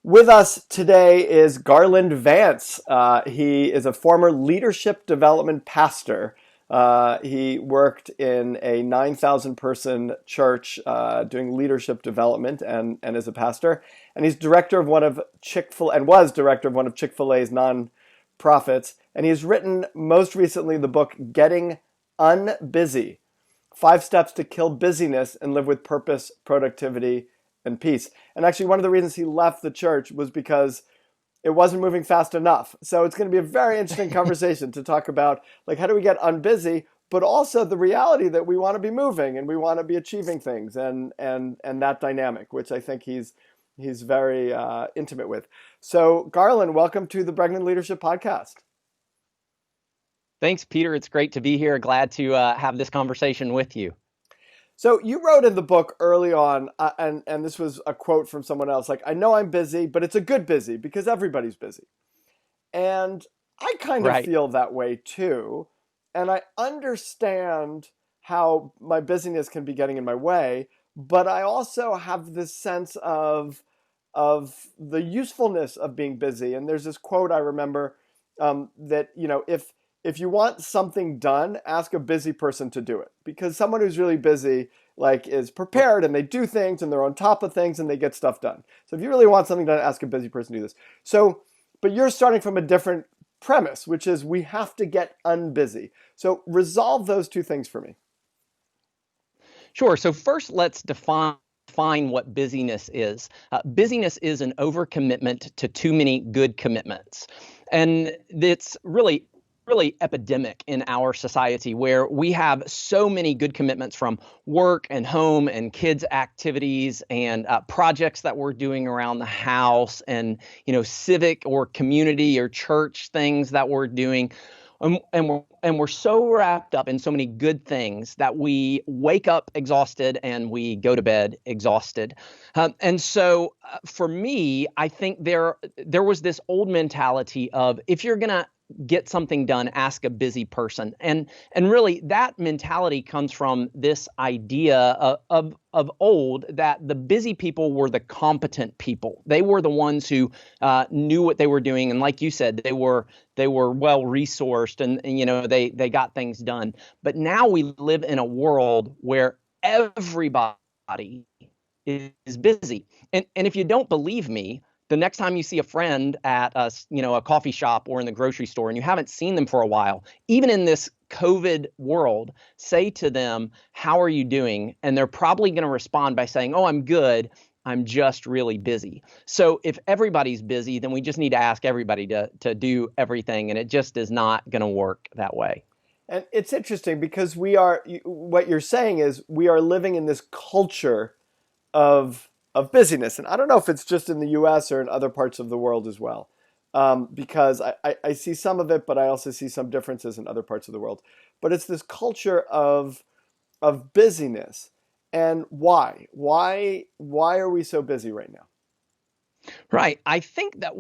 With us today is Garland Vance. He is a former leadership development pastor. He worked in a 9,000 person church doing leadership development and is a pastor. And he's director of one of was director of one of Chick-fil-A's nonprofits. And he's written most recently the book Getting UnBusy: 5 Steps to Kill Busyness and Live with Purpose, Productivity, and Peace. And actually, one of the reasons he left the church was because it wasn't moving fast enough. So it's going to be a very interesting conversation to talk about, like, how do we get unbusy, but also the reality that we want to be moving and we want to be achieving things, and that dynamic, which I think he's very intimate with. So Garland, welcome to the Bregman Leadership Podcast. Thanks, Peter. It's great to be here. Glad to have this conversation with you. So you wrote in the book early on, and this was a quote from someone else, like, I know I'm busy, but it's a good busy because everybody's busy. And I kind of feel that way too. And I understand how my busyness can be getting in my way, but I also have this sense of the usefulness of being busy. And there's this quote I remember that, if you want something done, ask a busy person to do it, because someone who's really busy, like, is prepared and they do things and they're on top of things and they get stuff done. So if you really want something done, ask a busy person to do this. So, but you're starting from a different premise, which is we have to get unbusy. So resolve those two things for me. Sure. So first, let's define what busyness is. Busyness is an overcommitment to too many good commitments. And it's really epidemic in our society, where we have so many good commitments from work and home and kids' activities and projects that we're doing around the house, and civic or community or church things that we're doing. And we're so wrapped up in so many good things that we wake up exhausted and we go to bed exhausted. And so for me, I think there was this old mentality of, if you're going to get something done, ask a busy person. And really that mentality comes from this idea of old, that the busy people were the competent people. They were the ones who knew what they were doing. And like you said, they were well resourced, and they got things done. But now we live in a world where everybody is busy. And if you don't believe me, the next time you see a friend at a coffee shop or in the grocery store and you haven't seen them for a while, even in this COVID world, say to them, how are you doing? And they're probably going to respond by saying, oh, I'm good. I'm just really busy. So if everybody's busy, then we just need to ask everybody to do everything. And it just is not going to work that way. And it's interesting because what you're saying is we are living in this culture of busyness. And I don't know if it's just in the US or in other parts of the world as well, because I see some of it, but I also see some differences in other parts of the world. But it's this culture of busyness. And why? Why are we so busy right now? Right. I think that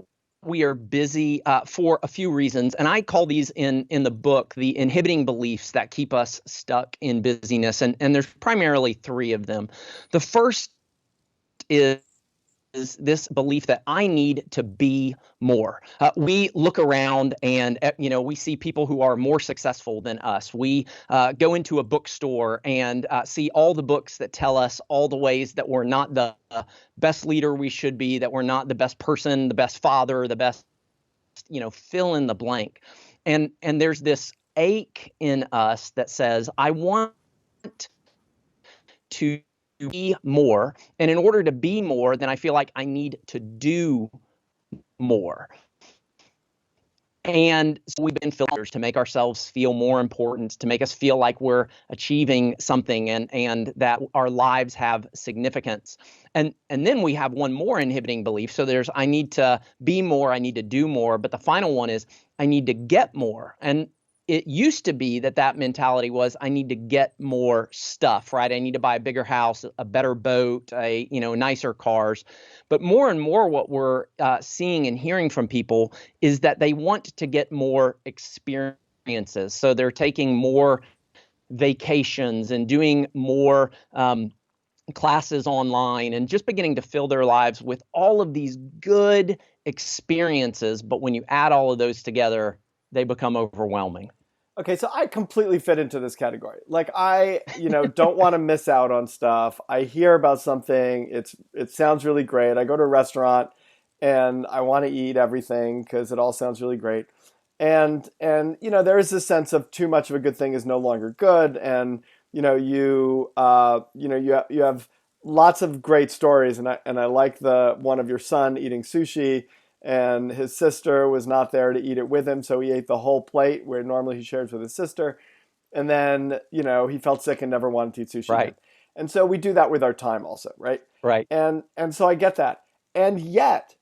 we are busy for a few reasons, and I call these in the book the inhibiting beliefs that keep us stuck in busyness. And there's primarily 3 of them. The first is this belief that I need to be more. We look around and, we see people who are more successful than us. We go into a bookstore and see all the books that tell us all the ways that we're not the best leader we should be, that we're not the best person, the best father, the best, fill in the blank. And there's this ache in us that says, I want to be more. And in order to be more, then I feel like I need to do more. And so we've been filters to make ourselves feel more important, to make us feel like we're achieving something and that our lives have significance. And then we have one more inhibiting belief. So there's, I need to be more, I need to do more. But the final one is, I need to get more. And it used to be that mentality was, I need to get more stuff, right? I need to buy a bigger house, a better boat, nicer cars. But more and more what we're seeing and hearing from people is that they want to get more experiences. So they're taking more vacations and doing more classes online, and just beginning to fill their lives with all of these good experiences. But when you add all of those together, they become overwhelming. Okay, so I completely fit into this category. Like I, don't want to miss out on stuff. I hear about something, it sounds really great. I go to a restaurant and I want to eat everything because it all sounds really great. And there is this sense of too much of a good thing is no longer good, and you have lots of great stories, and I like the one of your son eating sushi, and his sister was not there to eat it with him, so he ate the whole plate where normally he shares with his sister, and then he felt sick and never wanted to eat sushi again. Right. And so we do that with our time also, right? Right. And so I get that, and yet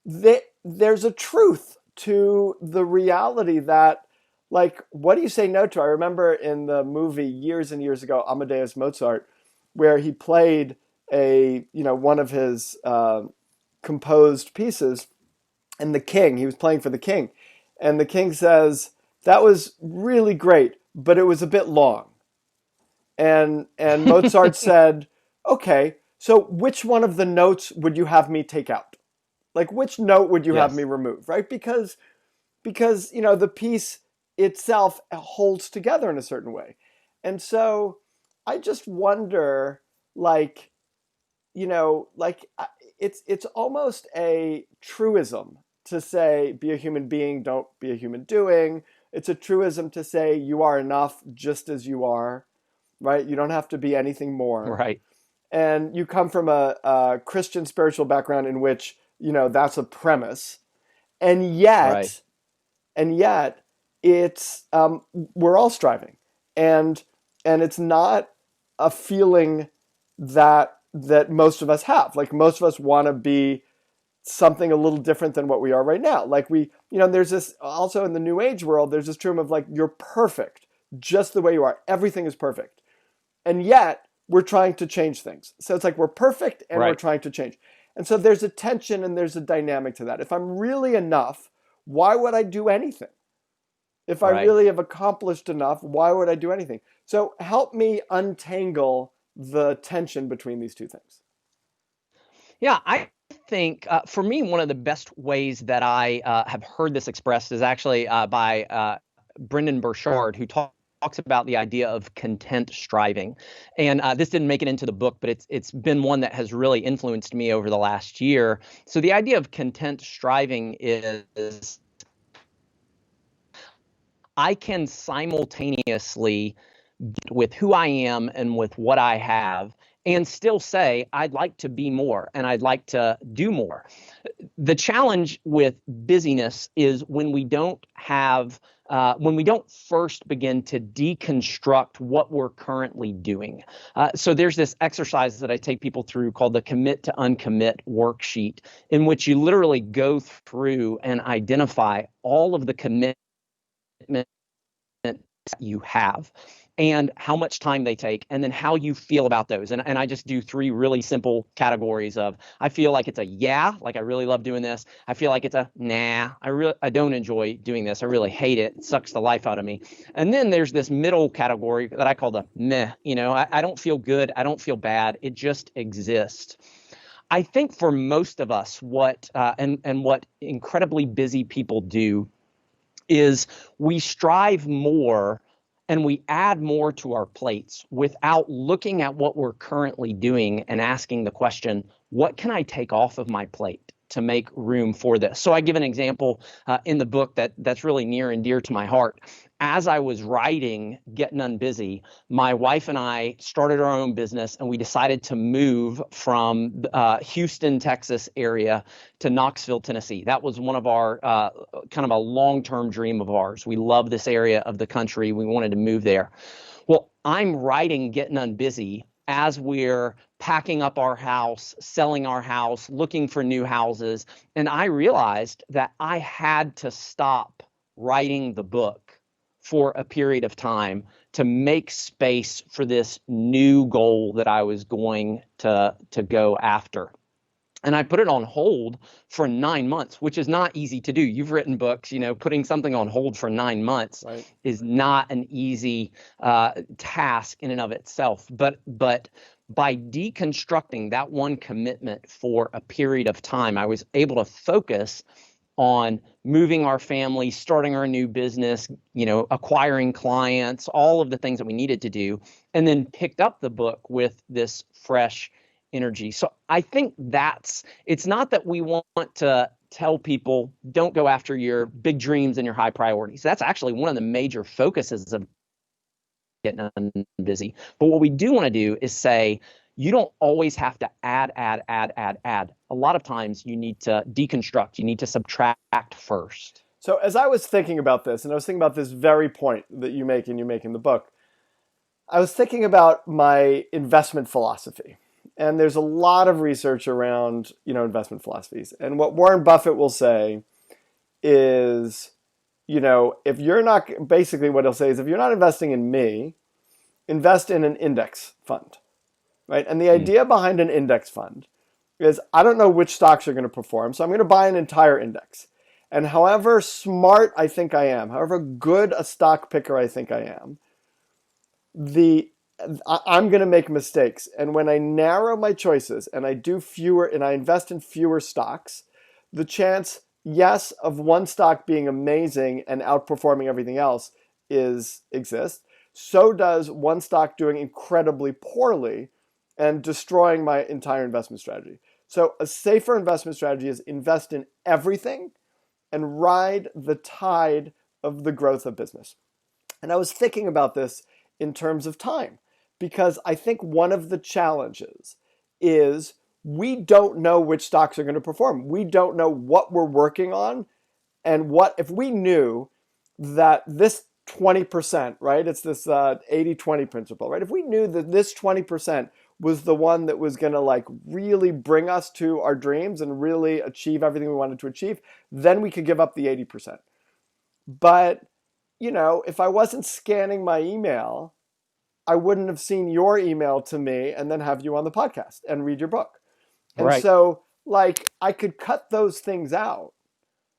there's a truth to the reality that, like, what do you say no to? I remember in the movie years and years ago, Amadeus Mozart, where he played one of his composed pieces, and he was playing for the king, and the king says, that was really great, but it was a bit long. And Mozart said, okay, so which one of the notes would you have me take out? Like, which note would you have me remove, right? Because the piece itself holds together in a certain way. And so I just wonder, it's almost a truism to say, be a human being, don't be a human doing. It's a truism to say you are enough just as you are, right? You don't have to be anything more. Right. And you come from a Christian spiritual background in which that's a premise, and yet it's we're all striving, and it's not a feeling that most of us have. Like, most of us want to be something a little different than what we are right now. Like, there's this also in the New Age world. There's this term of, like, you're perfect just the way you are. Everything is perfect, and yet we're trying to change things. So it's like we're perfect and we're trying to change. And so there's a tension and there's a dynamic to that. If I'm really enough, why would I do anything? If I really have accomplished enough, why would I do anything? So help me untangle the tension between these two things. Yeah, I think for me, one of the best ways that I have heard this expressed is actually by Brendan Burchard, who talks about the idea of content striving. And this didn't make it into the book, but it's been one that has really influenced me over the last year. So the idea of content striving is I can simultaneously with who I am and with what I have, and still say, I'd like to be more and I'd like to do more. The challenge with busyness is when we don't first begin to deconstruct what we're currently doing. So there's this exercise that I take people through called the Commit to Uncommit worksheet, in which you literally go through and identify all of the commitments you have and how much time they take, and then how you feel about those. And I just do 3 really simple categories of, I feel like it's a yeah, like I really love doing this. I feel like it's a nah, I don't enjoy doing this. I really hate it. It sucks the life out of me. And then there's this middle category that I call the meh. I don't feel good. I don't feel bad. It just exists. I think for most of us, what incredibly busy people do is we strive more and we add more to our plates without looking at what we're currently doing and asking the question, what can I take off of my plate to make room for this? So I give an example in the book that's really near and dear to my heart. As I was writing Gettin UnBusy, my wife and I started our own business, and we decided to move from Houston, Texas area to Knoxville, Tennessee. That was one of our kind of a long-term dream of ours. We love this area of the country. We wanted to move there. Well, I'm writing Gettin UnBusy as we're packing up our house, selling our house, looking for new houses. And I realized that I had to stop writing the book for a period of time to make space for this new goal that I was going to go after. And I put it on hold for 9 months, which is not easy to do. You've written books, putting something on hold for 9 months is not an easy task in and of itself. But by deconstructing that one commitment for a period of time, I was able to focus on moving our family, starting our new business, acquiring clients, all of the things that we needed to do, and then picked up the book with this fresh energy. So I think it's not that we want to tell people don't go after your big dreams and your high priorities. That's actually one of the major focuses of Getting UnBusy. But what we do want to do is say, you don't always have to add. A lot of times you need to deconstruct, you need to subtract first. So as I was thinking about this, and I was thinking about this very point that you make in the book, I was thinking about my investment philosophy. And there's a lot of research around, investment philosophies. And what Warren Buffett will say is, if you're not, basically what he'll say is, if you're not investing in me, invest in an index fund, right? And the idea behind an index fund is, I don't know which stocks are going to perform, so I'm going to buy an entire index. And however smart I think I am, however good a stock picker I think I am, I'm going to make mistakes. And when I narrow my choices and I do fewer and I invest in fewer stocks, the chance, yes, of one stock being amazing and outperforming everything else exists. So does one stock doing incredibly poorly and destroying my entire investment strategy. So a safer investment strategy is invest in everything and ride the tide of the growth of business. And I was thinking about this in terms of time, because I think one of the challenges is we don't know which stocks are going to perform. We don't know what we're working on, and if we knew that this 20%, right? It's this 80-20 principle, right? If we knew that this 20% was the one that was going to really bring us to our dreams and really achieve everything we wanted to achieve, then we could give up the 80%. But, if I wasn't scanning my email, I wouldn't have seen your email to me and then have you on the podcast and read your book. And right. So I could cut those things out,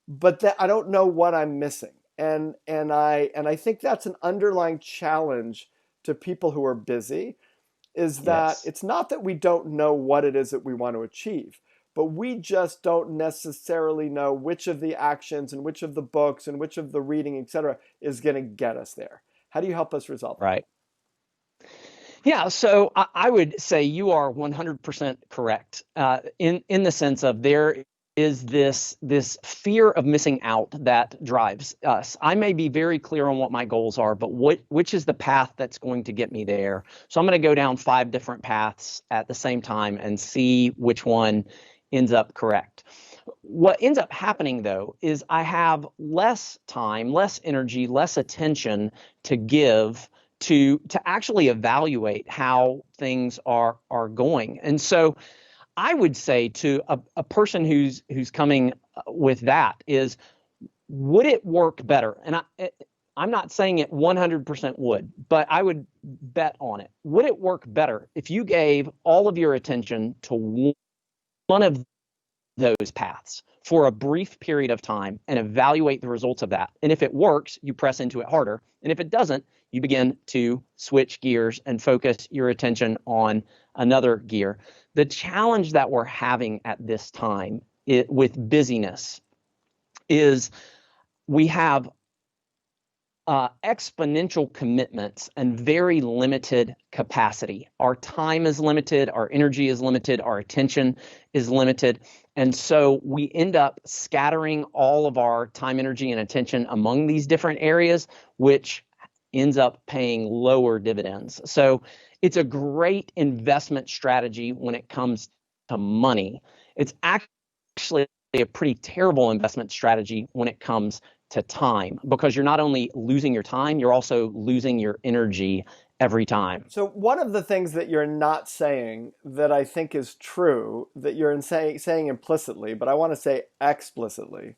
but I don't know what I'm missing. And I think that's an underlying challenge to people who are busy, is that It's not that we don't know what it is that we want to achieve, but we just don't necessarily know which of the actions and which of the books and which of the reading, etc., is going to get us there. How do you help us resolve that? Right. Yeah, so I would say you are 100% correct in the sense of there is this fear of missing out that drives us. I may be very clear on what my goals are, but which is the path that's going to get me there? So I'm going to go down 5 different paths at the same time and see which one ends up correct. What ends up happening, though, is I have less time, less energy, less attention to give to actually evaluate how things are going. And so I would say to a person who's coming with that is, would it work better? And I'm not saying it 100% would, but I would bet on it. Would it work better if you gave all of your attention to one of those paths for a brief period of time and evaluate the results of that? And if it works, you press into it harder. And if it doesn't, you begin to switch gears and focus your attention on another gear. The challenge that we're having at this time with busyness is we have exponential commitments and very limited capacity. Our time is limited, our energy is limited, our attention is limited. And so we end up scattering all of our time, energy, and attention among these different areas, which ends up paying lower dividends. So it's a great investment strategy when it comes to money. It's actually a pretty terrible investment strategy when it comes to time, because you're not only losing your time, you're also losing your energy every time. So one of the things that you're not saying that I think is true, that you're saying implicitly, but I want to say explicitly,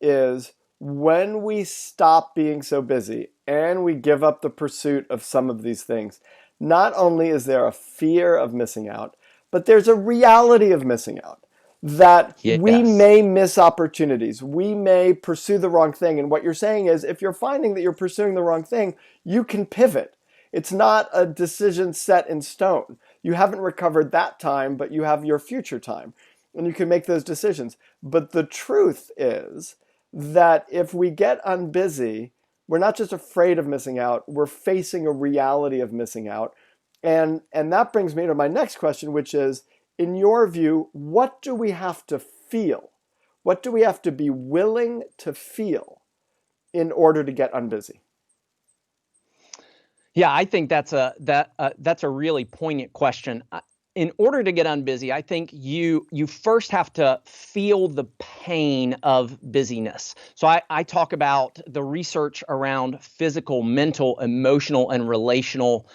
is when we stop being so busy and we give up the pursuit of some of these things, not only is there a fear of missing out, but there's a reality of missing out. That we may miss opportunities. We may pursue the wrong thing. And what you're saying is, if you're finding that you're pursuing the wrong thing, you can pivot. It's not a decision set in stone. You haven't recovered that time, but you have your future time, and you can make those decisions. But the truth is that if we get unbusy, we're not just afraid of missing out, we're facing a reality of missing out. And that brings me to my next question, which is, in your view, what do we have to feel? What do we have to be willing to feel in order to get unbusy? Yeah, I think that's a really poignant question. In order to get unbusy, I think you first have to feel the pain of busyness. So I talk about the research around physical, mental, emotional, and relational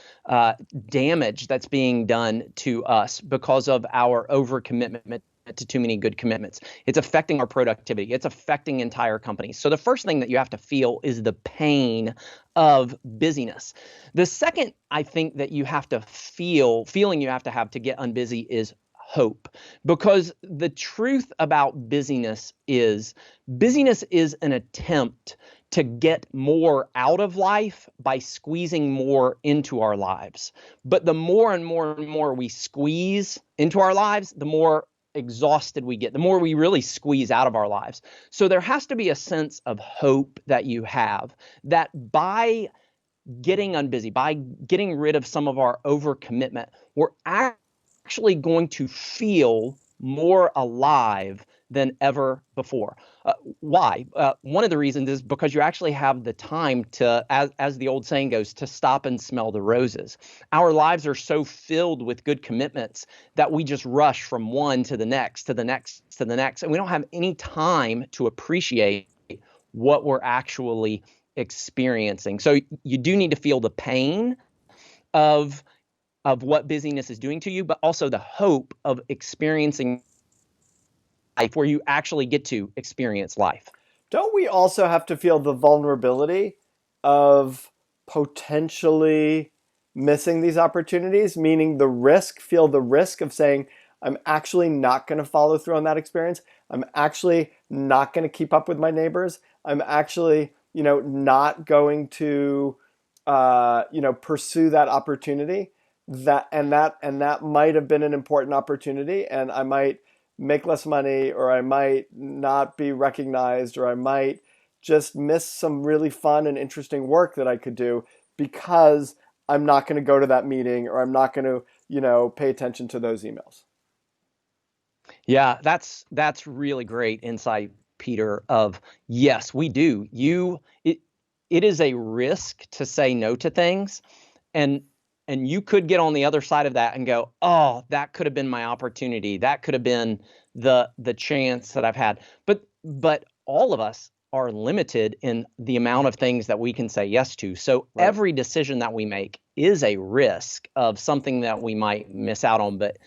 damage that's being done to us because of our overcommitment to too many good commitments. It's affecting our productivity. It's affecting entire companies. So the first thing that you have to feel is the pain of busyness. The second, I think, that you have to feeling you have to get unbusy is hope. Because the truth about busyness is an attempt to get more out of life by squeezing more into our lives. But the more and more and more we squeeze into our lives, the more exhausted we get, the more we really squeeze out of our lives. So there has to be a sense of hope that you have that by getting unbusy, by getting rid of some of our overcommitment, we're actually going to feel more alive than ever before. Why? One of the reasons is because you actually have the time to, as the old saying goes, to stop and smell the roses. Our lives are so filled with good commitments that we just rush from one to the next, to the next, to the next, and we don't have any time to appreciate what we're actually experiencing. So you do need to feel the pain of what busyness is doing to you, but also the hope of experiencing life where you actually get to experience life. Don't we also have to feel the vulnerability of potentially missing these opportunities, meaning feel the risk of saying, I'm actually not going to follow through on that experience. I'm actually not going to keep up with my neighbors. I'm actually, not going to, pursue that opportunity. That might have been an important opportunity, and I might make less money, or I might not be recognized, or I might just miss some really fun and interesting work that I could do because I'm not going to go to that meeting, or I'm not going to, pay attention to those emails. Yeah, that's really great insight, Peter, of yes, we do. It is a risk to say no to things, and you could get on the other side of that and go, "Oh, that could have been my opportunity. That could have been the chance that I've had." But all of us are limited in the amount of things that we can say yes to. So Right. every decision that we make is a risk of something that we might miss out on. But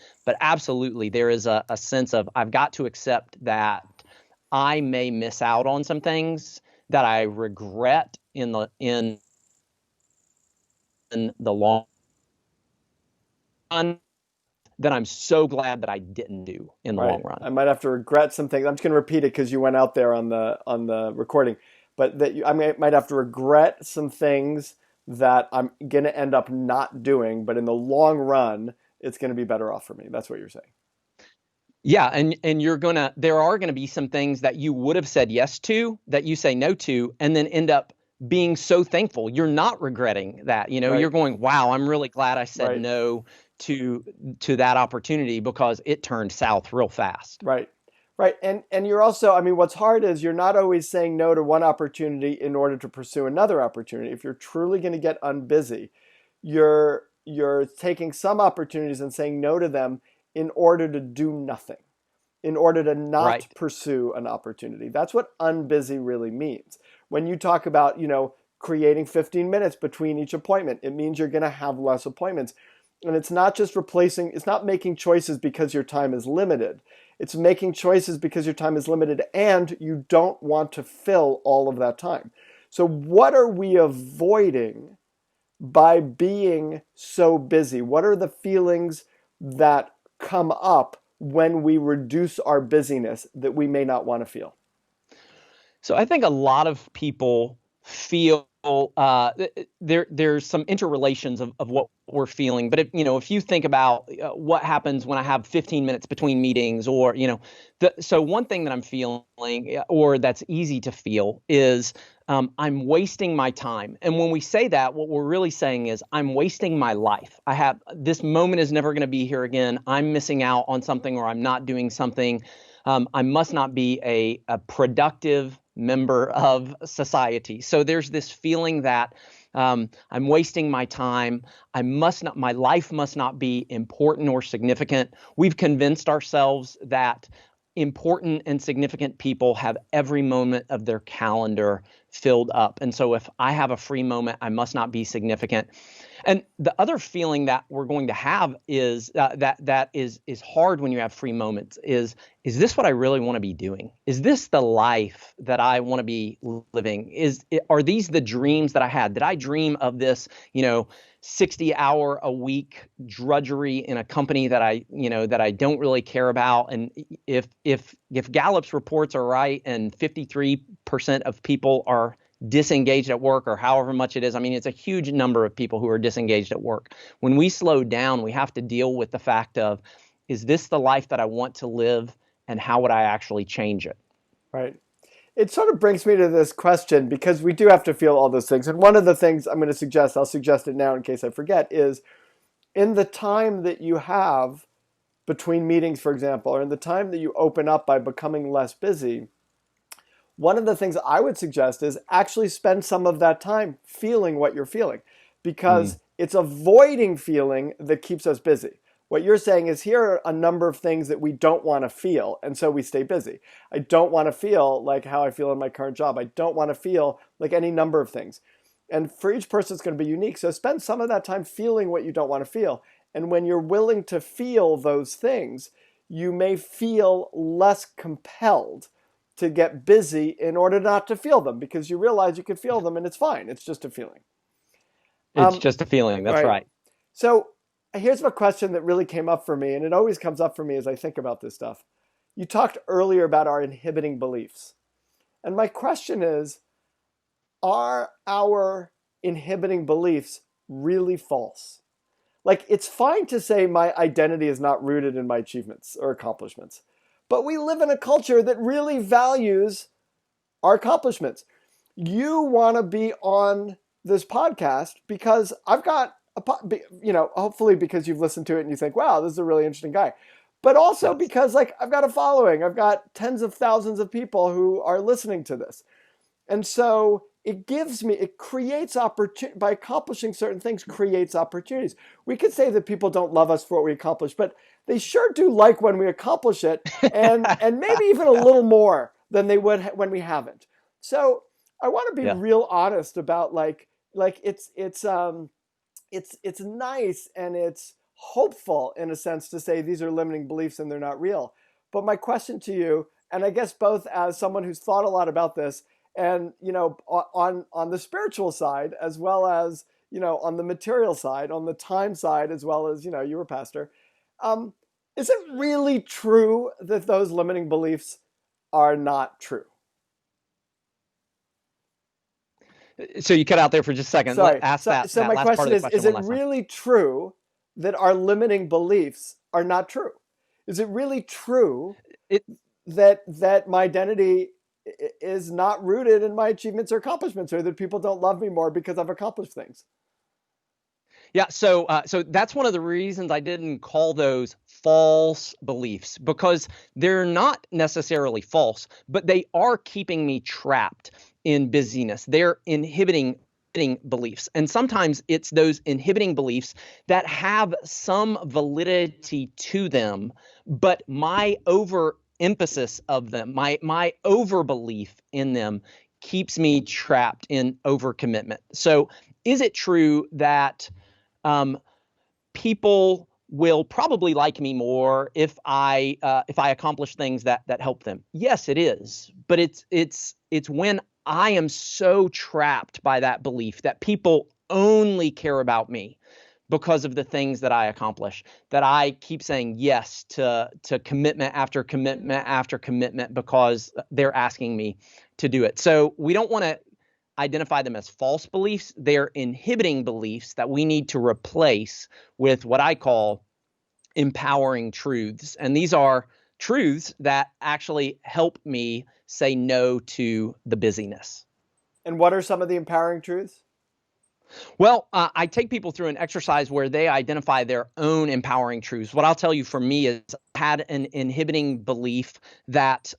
absolutely, there is a sense of I've got to accept that I may miss out on some things that I regret in the long run, that I'm so glad that I didn't do in the Right. long run. I might have to regret some things. I'm just going to repeat it because you went out there on the recording, but might have to regret some things that I'm going to end up not doing, but in the long run, it's going to be better off for me. That's what you're saying. Yeah, and there are gonna be some things that you would have said yes to that you say no to, and then end up being so thankful. You're not regretting that. Right. You're going, wow, I'm really glad I said Right. no to that opportunity because it turned south real fast. Right. Right. And you're also, what's hard is you're not always saying no to one opportunity in order to pursue another opportunity. If you're truly going to get unbusy, you're taking some opportunities and saying no to them in order to do nothing, in order to not Right. pursue an opportunity. That's what unbusy really means. When you talk about, creating 15 minutes between each appointment, it means you're going to have less appointments. And it's not just it's not making choices because your time is limited. It's making choices because your time is limited and you don't want to fill all of that time. So what are we avoiding by being so busy? What are the feelings that come up when we reduce our busyness that we may not want to feel? So I think a lot of people feel there's some interrelations of what we're feeling. But if you think about what happens when I have 15 minutes between meetings, or so one thing that I'm feeling, or that's easy to feel, is I'm wasting my time. And when we say that, what we're really saying is I'm wasting my life. This moment is never going to be here again. I'm missing out on something, or I'm not doing something. I must not be a productive member of society. So there's this feeling that I'm wasting my time. My life must not be important or significant. We've convinced ourselves that important and significant people have every moment of their calendar filled up. And so if I have a free moment, I must not be significant. And the other feeling that we're going to have is that is hard when you have free moments is this what I really want to be doing? Is this the life that I want to be living? Are these the dreams that I had? Did I dream of this, 60-hour a week drudgery in a company that I don't really care about? And if Gallup's reports are right, and 53% of people are disengaged at work, or however much it is. I mean, it's a huge number of people who are disengaged at work. When we slow down, we have to deal with the fact of, is this the life that I want to live, and how would I actually change it? Right. It sort of brings me to this question, because we do have to feel all those things. And one of the things I'm going to suggest, I'll suggest it now in case I forget, is in the time that you have between meetings, for example, or in the time that you open up by becoming less busy, one of the things I would suggest is actually spend some of that time feeling what you're feeling, because it's avoiding feeling that keeps us busy. What you're saying is, here are a number of things that we don't want to feel, and so we stay busy. I don't want to feel like how I feel in my current job. I don't want to feel like any number of things. And for each person, it's going to be unique. So spend some of that time feeling what you don't want to feel. And when you're willing to feel those things, you may feel less compelled to get busy in order not to feel them, because you realize you can feel them and it's fine. It's just a feeling. It's just a feeling. That's right. So here's a question that really came up for me, and it always comes up for me as I think about this stuff. You talked earlier about our inhibiting beliefs. And my question is, are our inhibiting beliefs really false? Like, it's fine to say my identity is not rooted in my achievements or accomplishments, but we live in a culture that really values our accomplishments. You want to be on this podcast because I've got hopefully because you've listened to it and you think, wow, this is a really interesting guy. But also because I've got a following. I've got tens of thousands of people who are listening to this. And so it creates opportunity. By accomplishing certain things, creates opportunities. We could say that people don't love us for what we accomplish, but they sure do like when we accomplish it, and maybe even a little more than they would when we haven't. So I want to be real honest about it's nice and it's hopeful in a sense to say these are limiting beliefs and they're not real. But my question to you, and I guess both as someone who's thought a lot about this, and on the spiritual side as well as on the material side, on the time side as well as you were a pastor, is it really true that those limiting beliefs are not true? So you cut out there for just a second. Sorry. So my question is it really true that our limiting beliefs are not true? Is it really true that my identity is not rooted in my achievements or accomplishments, or that people don't love me more because I've accomplished things? Yeah, so that's one of the reasons I didn't call those false beliefs, because they're not necessarily false, but they are keeping me trapped in busyness. They're inhibiting beliefs. And sometimes it's those inhibiting beliefs that have some validity to them, but my overemphasis of them, my overbelief in them keeps me trapped in overcommitment. So is it true that people will probably like me more if I accomplish things that help them? Yes, it is. But it's when I am so trapped by that belief that people only care about me because of the things that I accomplish, that I keep saying yes to commitment after commitment after commitment because they're asking me to do it. So we don't want to identify them as false beliefs. They're inhibiting beliefs that we need to replace with what I call empowering truths. And these are truths that actually help me say no to the busyness. And what are some of the empowering truths? Well, I take people through an exercise where they identify their own empowering truths. What I'll tell you for me is I had an inhibiting belief that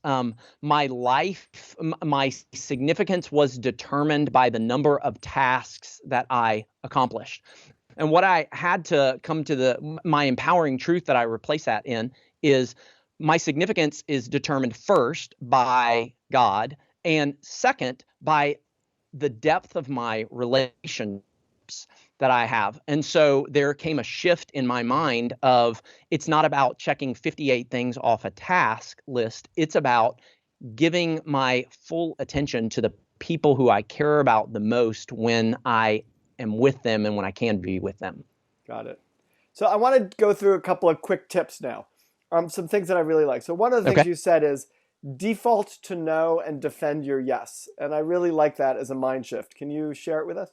my life, my significance was determined by the number of tasks that I accomplished. And what I had to come to my empowering truth that I replace that in is my significance is determined first by God, and second by the depth of my relationships that I have. And so there came a shift in my mind of it's not about checking 58 things off a task list. It's about giving my full attention to the people who I care about the most when I am with them and when I can be with them. Got it. So I want to go through a couple of quick tips now. Some things that I really like. So one of the things you said is default to no and defend your yes. And I really like that as a mind shift. Can you share it with us?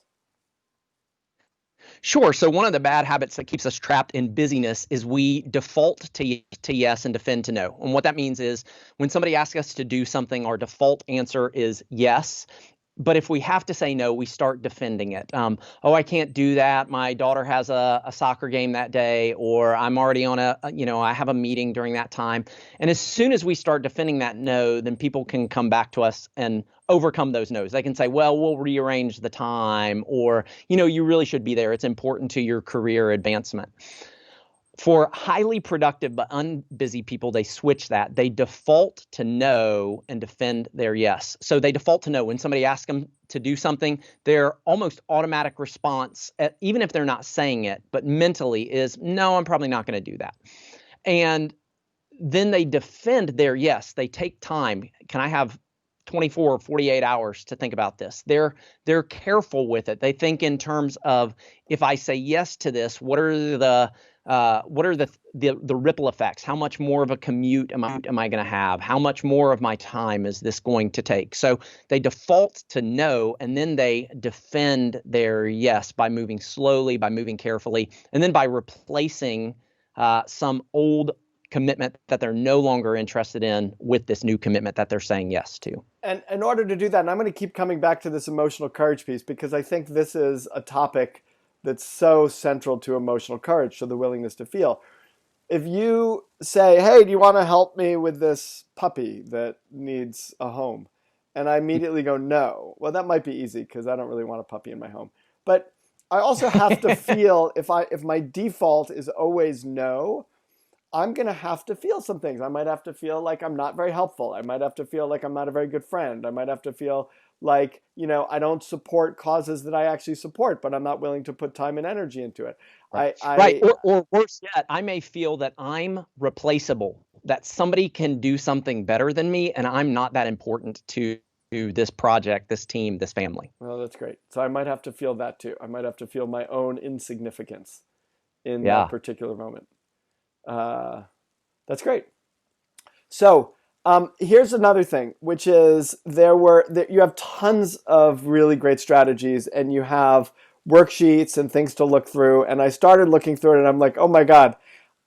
Sure. So one of the bad habits that keeps us trapped in busyness is we default to yes and defend to no. And what that means is when somebody asks us to do something, our default answer is yes. But if we have to say no, we start defending it. Oh, I can't do that. My daughter has a soccer game that day, or I'm already on I have a meeting during that time. And as soon as we start defending that no, then people can come back to us and overcome those no's. They can say, well, we'll rearrange the time, or, you really should be there. It's important to your career advancement. For highly productive but unbusy people, they switch that. They default to no and defend their yes. So they default to no. When somebody asks them to do something, their almost automatic response, even if they're not saying it, but mentally is, no, I'm probably not going to do that. And then they defend their yes. They take time. Can I have 24 or 48 hours to think about this? They're careful with it. They think in terms of, if I say yes to this, what are the ripple effects? How much more of a commute am I going to have? How much more of my time is this going to take? So they default to no, and then they defend their yes by moving slowly, by moving carefully, and then by replacing some old commitment that they're no longer interested in with this new commitment that they're saying yes to. And in order to do that, and I'm going to keep coming back to this emotional courage piece, because I think this is a topic that's so central to emotional courage, so the willingness to feel. If you say, hey, do you want to help me with this puppy that needs a home? And I immediately go, no. Well, that might be easy because I don't really want a puppy in my home. But I also have to feel, if my default is always no, I'm going to have to feel some things. I might have to feel like I'm not very helpful. I might have to feel like I'm not a very good friend. I might have to feel like, I don't support causes that I actually support, but I'm not willing to put time and energy into it. Right. Or worse yet, I may feel that I'm replaceable, that somebody can do something better than me, and I'm not that important to this project, this team, this family. Well, that's great. So I might have to feel that too. I might have to feel my own insignificance in that particular moment. That's great. So here's another thing, which is you have tons of really great strategies, and you have worksheets and things to look through. And I started looking through it, and I'm like, oh my God,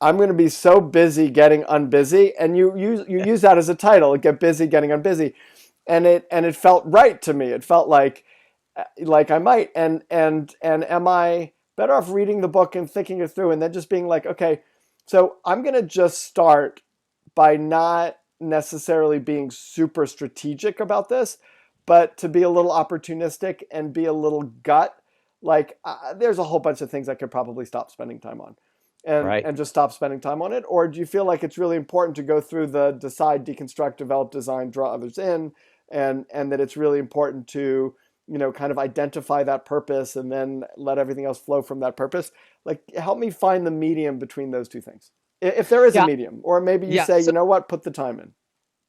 I'm going to be so busy getting unbusy. And you use that as a title, get busy getting unbusy, and it felt right to me. It felt like I might. And am I better off reading the book and thinking it through, and then just being like, okay, so I'm going to just start by not necessarily being super strategic about this, but to be a little opportunistic and be a little gut. Like there's a whole bunch of things I could probably stop spending time on and just stop spending time on it. Or do you feel like it's really important to go through the decide, deconstruct, develop, design, draw others in, and that it's really important to, kind of identify that purpose and then let everything else flow from that purpose? Like, help me find the medium between those two things. If there is a medium, or maybe you say, you know what, put the time in.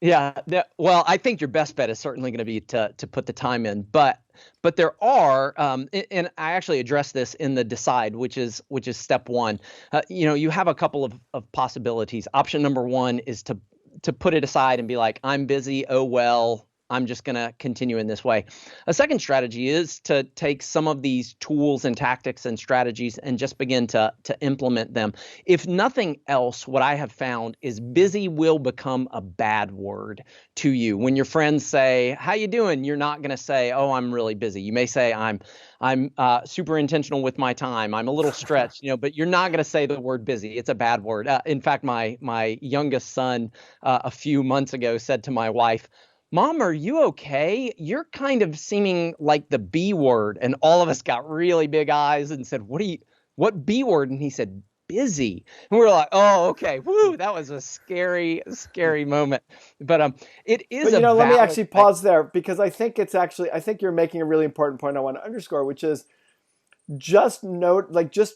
Yeah. Well, I think your best bet is certainly going to be to put the time in, but there are, and I actually address this in the decide, which is step one. You have a couple of possibilities. Option number one is to put it aside and be like, I'm busy. Oh, well, I'm just going to continue in this way. A second strategy is to take some of these tools and tactics and strategies and just begin to implement them. If nothing else, what I have found is busy will become a bad word to you. When your friends say, "How you doing?" You're not going to say, "Oh, I'm really busy." You may say, I'm super intentional with my time. I'm a little stretched, but you're not going to say the word busy. It's a bad word. In fact, my youngest son a few months ago said to my wife, "Mom, are you okay? You're kind of seeming like the B word." And all of us got really big eyes and said, what B word?" And he said, "Busy." And we were like, "Oh, okay. Woo, that was a scary, scary moment." But it is But a let me valid actually pause there, because I think you're making a really important point I want to underscore, which is just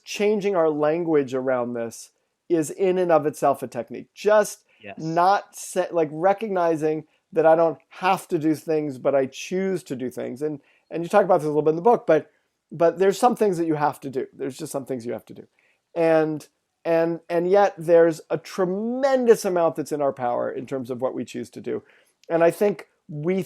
changing our language around this is in and of itself a technique. Just Yes. not recognizing that I don't have to do things, but I choose to do things. And you talk about this a little bit in the book, but there's some things that you have to do. There's just some things you have to do. And yet there's a tremendous amount that's in our power in terms of what we choose to do. And I think we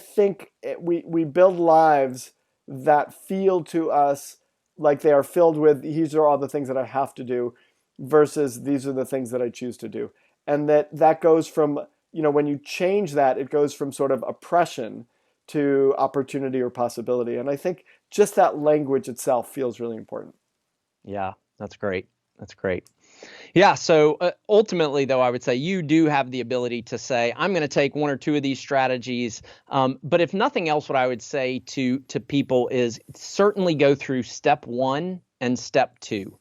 build lives that feel to us like they are filled with, these are all the things that I have to do, versus these are the things that I choose to do. And that goes from, when you change that, it goes from sort of oppression to opportunity or possibility. And I think just that language itself feels really important. Yeah, that's great. That's great. Yeah. So ultimately, though, I would say you do have the ability to say, "I'm going to take one or two of these strategies." But if nothing else, what I would say to people is certainly go through step one and step two.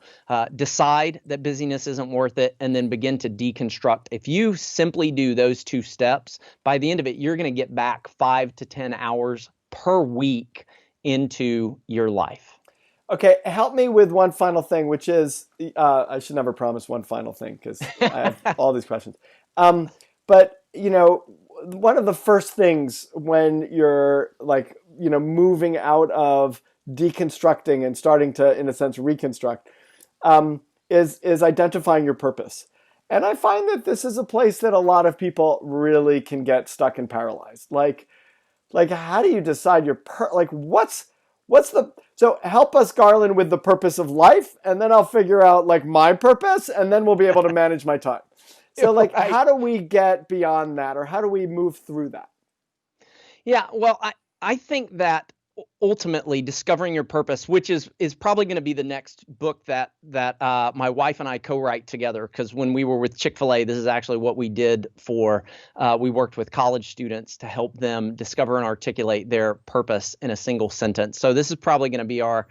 Decide that busyness isn't worth it, and then begin to deconstruct. If you simply do those two steps, by the end of it, you're going to get back 5 to 10 hours per week into your life. Okay, help me with one final thing, which is, I should never promise one final thing because I have all these questions. But one of the first things when you're moving out of deconstructing and starting to, in a sense, reconstruct, is identifying your purpose. And I find that this is a place that a lot of people really can get stuck and paralyzed. Like how do you decide so help us, Garland, with the purpose of life, and then I'll figure out my purpose, and then we'll be able to manage my time. So Right. how do we get beyond that, or how do we move through that? Yeah, well, I think that ultimately discovering your purpose, which is probably going to be the next book that my wife and I co-write together, because when we were with Chick-fil-A, this is actually what we did for. We worked with college students to help them discover and articulate their purpose in a single sentence. So this is probably going to be our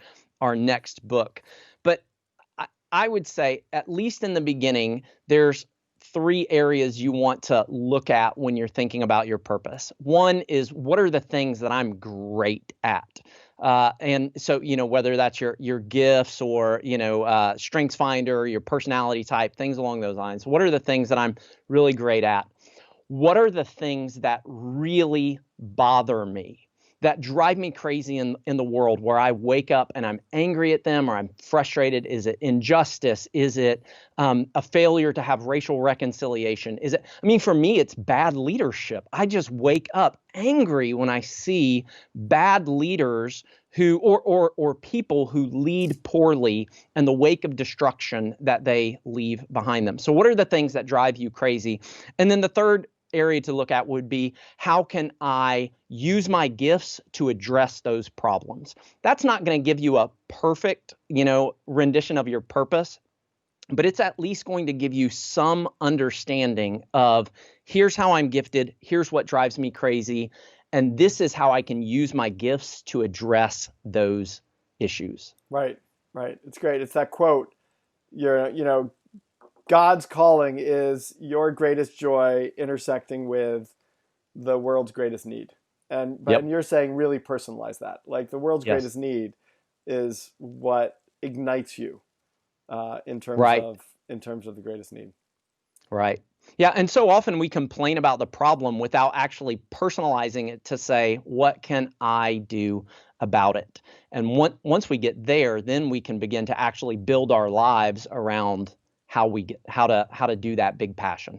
next book. But I would say, at least in the beginning, there's 3 areas you want to look at when you're thinking about your purpose. One is, what are the things that I'm great at? And so, whether that's your gifts or, strengths finder, your personality type, things along those lines. What are the things that I'm really great at? What are the things that really bother me, that drive me crazy in the world, where I wake up and I'm angry at them or I'm frustrated? Is it injustice? Is it a failure to have racial reconciliation? Is it, for me, it's bad leadership. I just wake up angry when I see bad leaders who, or people who lead poorly, and the wake of destruction that they leave behind them. So what are the things that drive you crazy? And then the third area to look at would be, how can I use my gifts to address those problems? That's not going to give you a perfect, rendition of your purpose, but it's at least going to give you some understanding of, here's how I'm gifted, here's what drives me crazy, and this is how I can use my gifts to address those issues. Right. It's great. It's that quote, God's calling is your greatest joy intersecting with the world's greatest need. And Yep. you're saying really personalize that. The world's Yes. greatest need is what ignites you in terms Right. of the greatest need. Right. Yeah. And so often we complain about the problem without actually personalizing it to say, what can I do about it? And once we get there, then we can begin to actually build our lives around how to do that big passion.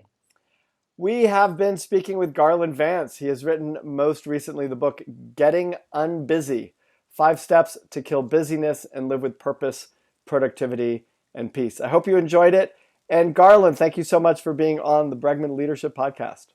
We have been speaking with Garland Vance. He has written most recently the book Getting UnBusy: 5 Steps to Kill Busyness and Live with Purpose, Productivity, and Peace. I hope you enjoyed it. And Garland, thank you so much for being on the Bregman Leadership Podcast.